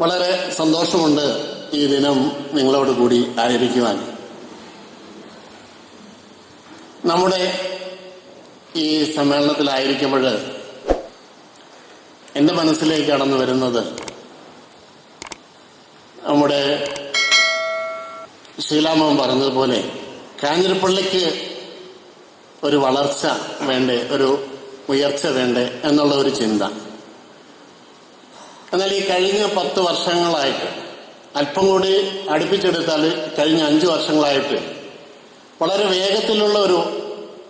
വളരെ സന്തോഷമുണ്ട് ഈ ദിനം നിങ്ങളോട് കൂടി ആയിരിക്കുവാൻ. നമ്മുടെ ഈ സമ്മേളനത്തിലായിരിക്കുമ്പോൾ എൻ്റെ മനസ്സിലേക്ക് കടന്നു വരുന്നത് നമ്മുടെ ശീലാമോൻ പറഞ്ഞതുപോലെ കാഞ്ഞിരപ്പള്ളിക്ക് ഒരു വളർച്ച വേണ്ടേ, ഒരു ഉയർച്ച വേണ്ടേ എന്നുള്ള ഒരു ചിന്ത. എന്നാൽ ഈ കഴിഞ്ഞ 10 വർഷങ്ങളായിട്ട്, അല്പം കൂടി അടുപ്പിച്ചെടുത്താൽ കഴിഞ്ഞ 5 വർഷങ്ങളായിട്ട് വളരെ വേഗത്തിലുള്ള ഒരു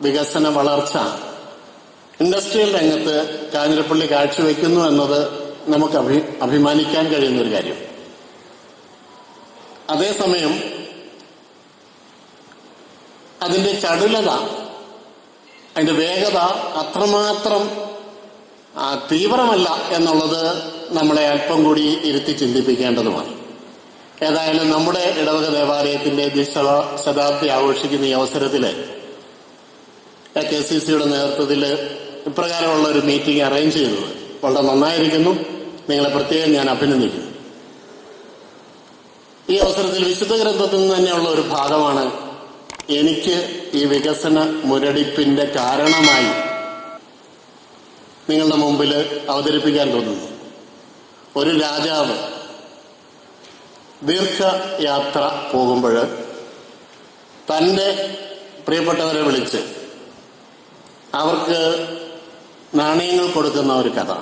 വികസന വളർച്ച ഇൻഡസ്ട്രിയൽ രംഗത്ത് കാഞ്ഞിരപ്പള്ളി കാഴ്ചവെക്കുന്നു എന്നത് നമുക്ക് അഭിമാനിക്കാൻ കഴിയുന്നൊരു കാര്യം. അതേസമയം അതിന്റെ ചടുലത, അതിന്റെ വേഗത അത്രമാത്രം തീവ്രമല്ല എന്നുള്ളത് നമ്മളെ അല്പം കൂടി ഇരുത്തി ചിന്തിപ്പിക്കേണ്ടതുമാണ്. ഏതായാലും നമ്മുടെ ഇടവക ദേവാലയത്തിന്റെ ശതാബ്ദി ആഘോഷിക്കുന്ന ഈ അവസരത്തിൽ KCCയുടെ നേതൃത്വത്തിൽ ഇപ്രകാരമുള്ള ഒരു മീറ്റിംഗ് അറേഞ്ച് ചെയ്തത് വളരെ നന്നായിരിക്കുന്നു. നിങ്ങളെ പ്രത്യേകം ഞാൻ അഭിനന്ദിക്കുന്നു. ഈ അവസരത്തിൽ വിശുദ്ധ ഗ്രന്ഥത്തിൽ നിന്ന് തന്നെയുള്ള ഒരു ഭാഗമാണ് എനിക്ക് ഈ വികസന മുരടിപ്പിന്റെ കാരണമായി നിങ്ങളുടെ മുമ്പിൽ അവതരിപ്പിക്കാൻ തോന്നുന്നു. ഒരു രാജാവ് ദീർഘയാത്ര പോകുമ്പോൾ തൻ്റെ പ്രിയപ്പെട്ടവരെ വിളിച്ച് അവർക്ക് നാണയങ്ങൾ കൊടുക്കുന്ന ഒരു കഥ,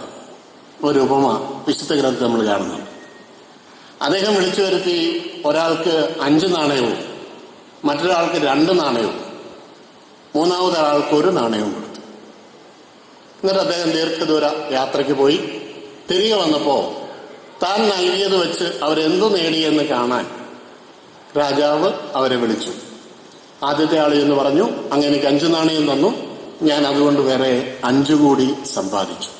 ഒരു ഉപമ വിശുദ്ധ ഗ്രന്ഥം നമ്മൾ കാണുന്നുണ്ട്. അദ്ദേഹം വിളിച്ചു വരുത്തി ഒരാൾക്ക് 5 നാണയവും മറ്റൊരാൾക്ക് 2 നാണയവും മൂന്നാമത് ആൾക്ക് 1 നാണയവും കൊടുത്തു. എന്നിട്ട് അദ്ദേഹം ദീർഘദൂര യാത്രയ്ക്ക് പോയി. തിരികെ വന്നപ്പോൾ താൻ നൽകിയത് വെച്ച് അവരെന്തു നേടിയെന്ന് കാണാൻ രാജാവ് അവരെ വിളിച്ചു. ആദ്യത്തെ ആൾ എന്ന് പറഞ്ഞു, അങ്ങനെ എനിക്ക് 5 നാണയം തന്നു, ഞാൻ അതുകൊണ്ട് വേറെ 5 കൂടി സമ്പാദിച്ചു.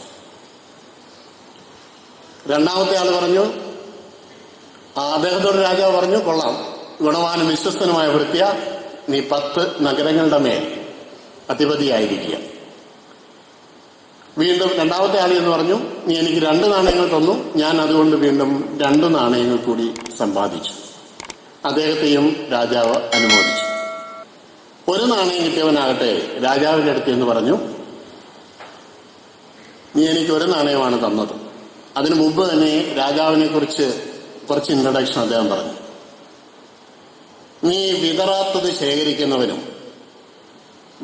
രണ്ടാമത്തെ ആൾ പറഞ്ഞു, അദ്ദേഹത്തോട് രാജാവ് പറഞ്ഞു, കൊള്ളാം, ഗുണവാനും വിശ്വസ്തനുമായ വൃത്യ, നീ 10 നഗരങ്ങളുടെ മേൽ അധിപതിയായിരിക്കുക. വീണ്ടും രണ്ടാമത്തെ ആൾ എന്ന് പറഞ്ഞു, നീ എനിക്ക് 2 നാണയങ്ങൾ തന്നു, ഞാൻ അതുകൊണ്ട് വീണ്ടും 2 നാണയങ്ങൾ കൂടി സമ്പാദിച്ചു. അദ്ദേഹത്തെയും രാജാവ് അനുമോദിച്ചു. 1 നാണയം കിട്ടിയവനാകട്ടെ രാജാവിന്റെ അടുത്ത് എന്ന് പറഞ്ഞു, നീ എനിക്ക് 1 നാണയമാണ് തന്നത്. അതിനു മുമ്പ് തന്നെ രാജാവിനെ കുറിച്ച് കുറച്ച് ഇൻട്രഡക്ഷൻ അദ്ദേഹം പറഞ്ഞു. നീ വിതറാത്തത് ശേഖരിക്കുന്നവനും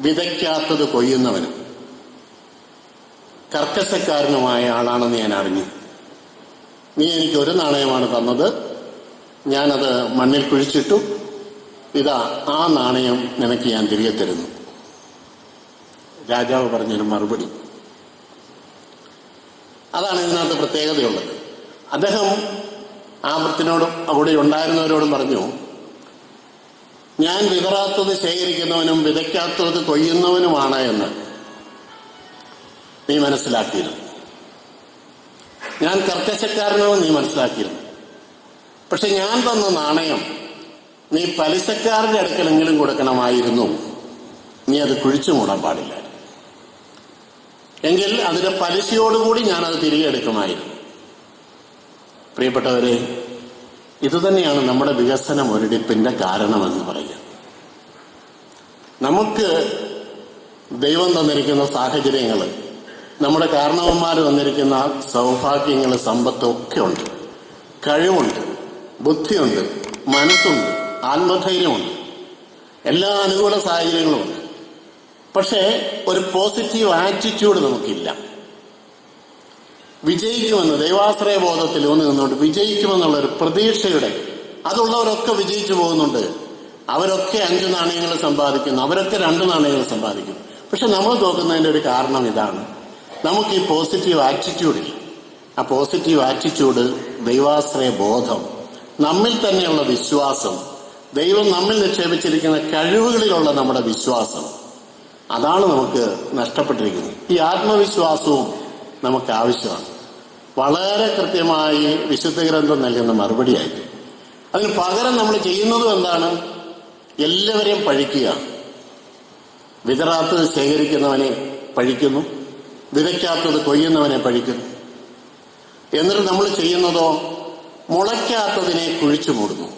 വിതയ്ക്കാത്തത് കൊയ്യുന്നവനും കർക്കശക്കാരനുമായ ആളാണെന്ന് ഞാൻ അറിഞ്ഞു. നീ എനിക്ക് 1 നാണയമാണ് തന്നത്, ഞാനത് മണ്ണിൽ കുഴിച്ചിട്ടു, ഇതാ ആ നാണയം നിനക്ക് ഞാൻ തിരികെ തരുന്നു. രാജാവ് പറഞ്ഞൊരു മറുപടി, അതാണ് ഇതിനകത്ത് പ്രത്യേകതയുള്ളത്. അദ്ദേഹം ആ വൃത്തിനോടും അവിടെ ഉണ്ടായിരുന്നവരോടും പറഞ്ഞു, ഞാൻ വിതറാത്തത് ശേഖരിക്കുന്നവനും വിതയ്ക്കാത്തത് കൊയ്യുന്നവനുമാണ് എന്ന് നീ മനസ്സിലാക്കിയിരുന്നു. ഞാൻ കർക്കശക്കാരനാണെന്ന് നീ മനസ്സിലാക്കിയിരുന്നു. പക്ഷെ ഞാൻ തന്ന നാണയം നീ പലിശക്കാരന്റെ അടുക്കലെങ്കിലും കൊടുക്കണമായിരുന്നു. നീ അത് കുഴിച്ചു മൂടാൻ പാടില്ല. എങ്കിൽ അതിന്റെ പലിശയോടുകൂടി ഞാനത് തിരികെ എടുക്കുമായിരുന്നു. പ്രിയപ്പെട്ടവരെ, ഇതുതന്നെയാണ് നമ്മുടെ വികസന മുരടിപ്പിന്റെ കാരണമെന്ന് പറയുക. നമുക്ക് ദൈവം തന്നിരിക്കുന്ന സാഹചര്യങ്ങൾ, നമ്മുടെ കാരണവന്മാർ തന്നിരിക്കുന്ന സൗഭാഗ്യങ്ങൾ, സമ്പത്തൊക്കെ ഉണ്ട്, കഴിവുണ്ട്, ബുദ്ധിയുണ്ട്, മനസ്സുണ്ട്, ആത്മധൈര്യമുണ്ട്, എല്ലാ അനുകൂല സാഹചര്യങ്ങളുമുണ്ട്. പക്ഷേ ഒരു പോസിറ്റീവ് ആറ്റിറ്റ്യൂഡ് നമുക്കില്ല. വിജയിക്കുമെന്ന് ദൈവാശ്രയ ബോധത്തിൽ ഊന്നി നിന്നുകൊണ്ട് വിജയിക്കുമെന്നുള്ളൊരു പ്രതീക്ഷയുടെ, അതുള്ളവരൊക്കെ വിജയിച്ചു പോകുന്നുണ്ട്. അവരൊക്കെ 5 നാണയങ്ങൾ സമ്പാദിക്കുന്നു, അവരൊക്കെ 2 നാണയങ്ങൾ സമ്പാദിക്കുന്നു. പക്ഷെ നമ്മൾ തോക്കുന്നതിൻ്റെ ഒരു കാരണം ഇതാണ്, നമുക്ക് ഈ പോസിറ്റീവ് ആറ്റിറ്റ്യൂഡില്ല. ആ പോസിറ്റീവ് ആറ്റിറ്റ്യൂഡ്, ദൈവാശ്രയ ബോധം, നമ്മിൽ തന്നെയുള്ള വിശ്വാസം, ദൈവം നമ്മിൽ നിക്ഷേപിച്ചിരിക്കുന്ന കഴിവുകളിലുള്ള നമ്മുടെ വിശ്വാസം, അതാണ് നമുക്ക് നഷ്ടപ്പെട്ടിരിക്കുന്നത്. ഈ ആത്മവിശ്വാസവും നമുക്ക് ആവശ്യമാണ്. വളരെ കൃത്യമായി വിശുദ്ധ ഗ്രന്ഥം നൽകുന്ന മറുപടിയായിട്ട് അതിന് പകരം നമ്മൾ ചെയ്യുന്നതും എന്താണ്? എല്ലാവരെയും പഴിക്കുക. വിതറാത്തത് ശേഖരിക്കുന്നവനെ പഴിക്കുന്നു, വിതയ്ക്കാത്തത് കൊയ്യുന്നവനെ പഴിക്കുന്നു. എന്നിട്ട് നമ്മൾ ചെയ്യുന്നതോ മുളയ്ക്കാത്തതിനെ കുഴിച്ചു മൂടുന്നു.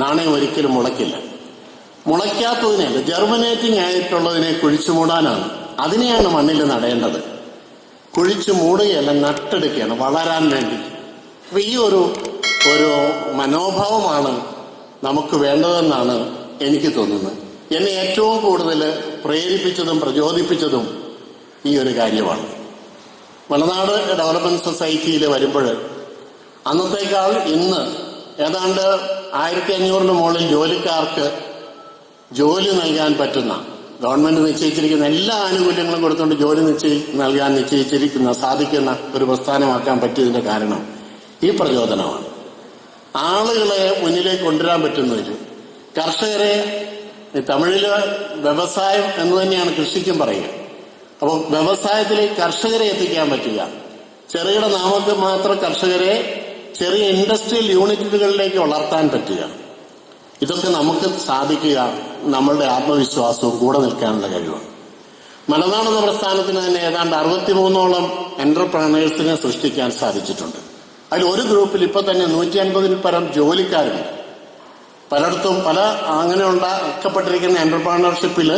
നാണയം ഒരിക്കലും മുളയ്ക്കില്ല. മുളയ്ക്കാത്തതിനല്ല, ജെർമിനേറ്റിംഗ് ആയിട്ടുള്ളതിനെ കുഴിച്ചു മൂടാനാണ്. അതിനെയാണ് മണ്ണിൽ നടേണ്ടത്. കുഴിച്ചു മൂടുകയല്ല, നട്ടെടുക്കുകയാണ് വളരാൻ വേണ്ടി. അപ്പൊ ഈ ഒരു മനോഭാവമാണ് നമുക്ക് വേണ്ടതെന്നാണ് എനിക്ക് തോന്നുന്നത്. എന്നെ ഏറ്റവും കൂടുതൽ പ്രേരിപ്പിച്ചതും പ്രചോദിപ്പിച്ചതും ഈ ഒരു കാര്യമാണ്. മലനാട് ഡെവലപ്മെന്റ് സൊസൈറ്റിയിൽ വരുമ്പോൾ അന്നത്തേക്കാൾ ഇന്ന് ഏതാണ്ട് 1500 മുകളിൽ ജോലിക്കാർക്ക് ജോലി നൽകാൻ പറ്റുന്ന, ഗവൺമെന്റ് നിശ്ചയിച്ചിരിക്കുന്ന എല്ലാ ആനുകൂല്യങ്ങളും കൊടുത്തുകൊണ്ട് ജോലി നൽകാൻ സാധിക്കുന്ന ഒരു പ്രസ്ഥാനമാക്കാൻ പറ്റിയതിന്റെ കാരണം ഈ പ്രചോദനമാണ്. ആളുകളെ മുന്നിലേക്ക് കൊണ്ടുവരാൻ പറ്റുന്നതിൽ കർഷകരെ, തമിഴില് വ്യവസായം എന്ന് തന്നെയാണ് കൃഷിക്കും പറയുക. അപ്പോൾ വ്യവസായത്തിലേക്ക് കർഷകരെ എത്തിക്കാൻ പറ്റുക, ചെറുകിട നമുക്ക് മാത്രം കർഷകരെ ചെറിയ ഇൻഡസ്ട്രിയൽ യൂണിറ്റുകളിലേക്ക് വളർത്താൻ പറ്റുക, ഇതൊക്കെ നമുക്ക് സാധിക്കുക നമ്മളുടെ ആത്മവിശ്വാസവും കൂടെ നിൽക്കാനുള്ള കഴിവാണ്. മലനാട് എന്ന പ്രസ്ഥാനത്തിന് തന്നെ ഏതാണ്ട് 63ഓളം എന്റർപ്രണേഴ്സിനെ സൃഷ്ടിക്കാൻ സാധിച്ചിട്ടുണ്ട്. അതിൽ ഒരു ഗ്രൂപ്പിൽ ഇപ്പൊ തന്നെ 150-ൽ പരം ജോലിക്കാരുണ്ട്. പലയിടത്തും പല അങ്ങനെ ഉണ്ടാക്കപ്പെട്ടിരിക്കുന്ന എന്റർപ്രണർഷിപ്പിൽ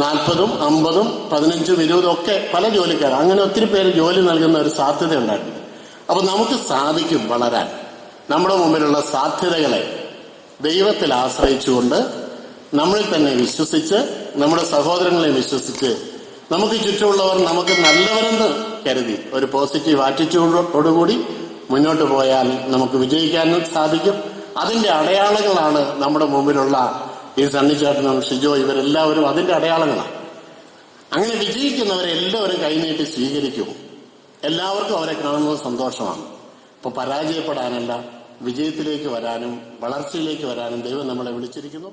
40, 50, 15, 20 ഒക്കെ പല ജോലിക്കാർ, അങ്ങനെ ഒത്തിരി പേര് ജോലി നൽകുന്ന ഒരു സാധ്യത ഉണ്ടായിട്ടുണ്ട്. അപ്പൊ നമുക്ക് സാധിക്കും വളരാൻ. നമ്മുടെ മുമ്പിലുള്ള സാധ്യതകളെ ദൈവത്തിൽ ആശ്രയിച്ചുകൊണ്ട് നമ്മളിൽ തന്നെ വിശ്വസിച്ച്, നമ്മുടെ സഹോദരങ്ങളെ വിശ്വസിച്ച്, നമുക്ക് ചുറ്റുമുള്ളവർ നമുക്ക് നല്ലവരെന്ന് കരുതി ഒരു പോസിറ്റീവ് ആറ്റിറ്റ്യൂഡോടുകൂടി മുന്നോട്ട് പോയാൽ നമുക്ക് വിജയിക്കാനും സാധിക്കും. അതിന്റെ അടയാളങ്ങളാണ് നമ്മുടെ മുമ്പിലുള്ള ഈ സണ്ണിച്ചേട്ടനും ഷിജോ ഇവരെല്ലാവരും അതിന്റെ അടയാളങ്ങളാണ്. അങ്ങനെ വിജയിക്കുന്നവരെ എല്ലാവരും കൈനീട്ടി സ്വീകരിക്കും. എല്ലാവർക്കും അവരെ കാണുന്നത് സന്തോഷമാണ്. അപ്പൊ പരാജയപ്പെടാനല്ല, വിജയത്തിലേക്ക് വരാനും വളർച്ചയിലേക്ക് വരാനും ദൈവം നമ്മളെ വിളിച്ചിരിക്കുന്നു.